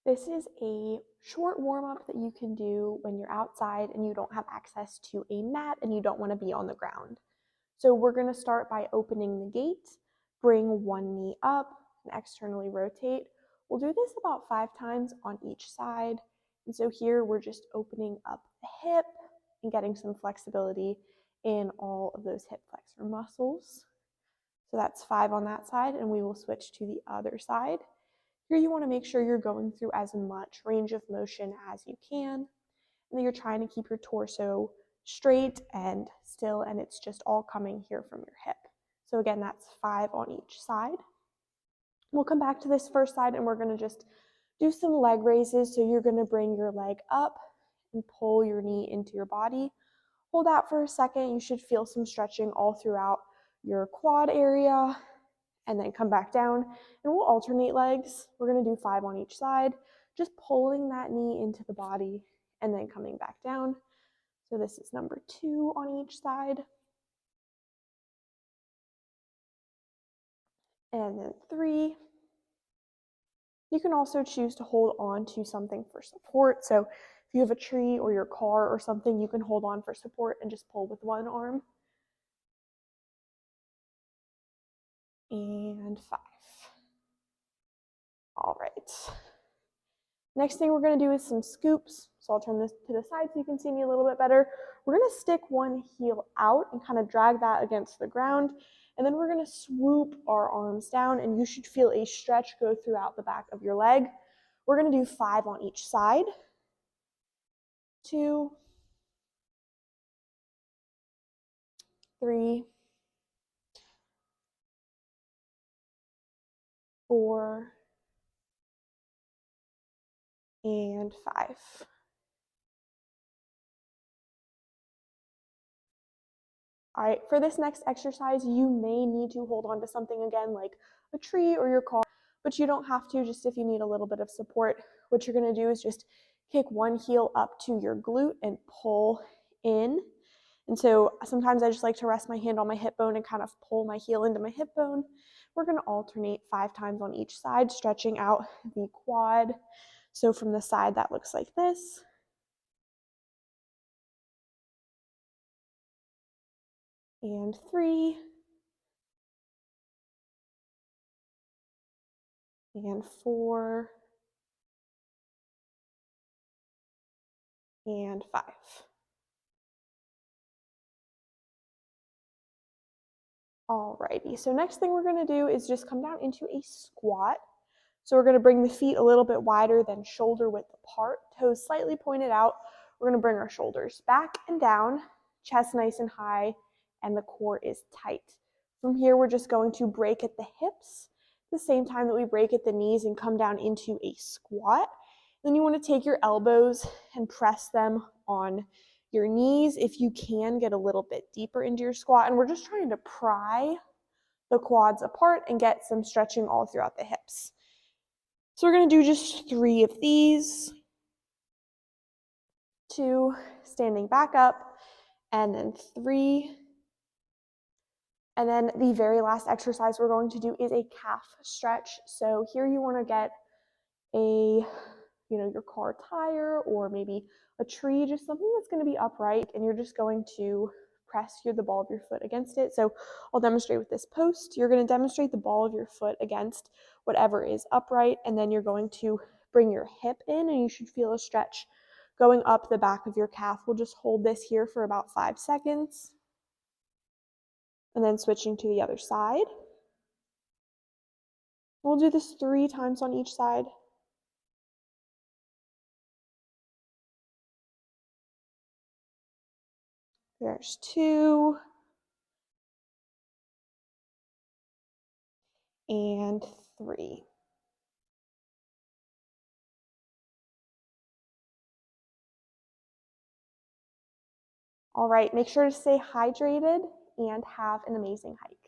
This is a short warm-up that you can do when you're outside and you don't have access to a mat and you don't want to be on the ground. So we're going to start by opening the gate, bring one knee up, and externally rotate. We'll do this about 5 times on each side. And so here we're just opening up the hip and getting some flexibility in all of those hip flexor muscles. So that's 5 on that side, and we will switch to the other side. Here you want to make sure you're going through as much range of motion as you can, and that you're trying to keep your torso straight and still, and it's just all coming here from your hip. So again, that's 5 on each side. We'll come back to this first side and we're going to just do some leg raises. So you're going to bring your leg up and pull your knee into your body. Hold that for a second. You should feel some stretching all throughout your quad area, and then come back down, and we'll alternate legs. We're going to do 5 on each side, just pulling that knee into the body and then coming back down. So this is number 2 on each side. And then 3. You can also choose to hold on to something for support. So if you have a tree or your car or something, you can hold on for support and just pull with one arm. And 5. All right. Next thing we're going to do is some scoops. So I'll turn this to the side so you can see me a little bit better. We're going to stick one heel out and kind of drag that against the ground. And then we're going to swoop our arms down, and you should feel a stretch go throughout the back of your leg. We're going to do 5 on each side. 2, 3, 4, and 5. All right, for this next exercise, you may need to hold on to something again, like a tree or your car, but you don't have to. Just if you need a little bit of support, what you're going to do is just kick one heel up to your glute and pull in. And so sometimes I just like to rest my hand on my hip bone and kind of pull my heel into my hip bone. We're going to alternate 5 times on each side, stretching out the quad. So from the side, that looks like this. And 3. And 4. And 5. Alrighty, so next thing we're going to do is just come down into a squat. So we're going to bring the feet a little bit wider than shoulder width apart, toes slightly pointed out. We're going to bring our shoulders back and down, chest nice and high, and the core is tight. From here, we're just going to break at the hips at the same time that we break at the knees and come down into a squat. Then you want to take your elbows and press them on your knees. If you can, get a little bit deeper into your squat, and we're just trying to pry the quads apart and get some stretching all throughout the hips. So we're going to do just 3 of these. 2, standing back up, and then 3. And then the very last exercise we're going to do is a calf stretch. So here you want to get your car tire or maybe a tree, just something that's going to be upright, and you're just going to press the ball of your foot against it. So I'll demonstrate with this post. You're going to demonstrate the ball of your foot against whatever is upright, and then you're going to bring your hip in, and you should feel a stretch going up the back of your calf. We'll just hold this here for about 5 seconds, and then switching to the other side. We'll do this 3 times on each side. There's 2. And 3. All right, make sure to stay hydrated and have an amazing hike.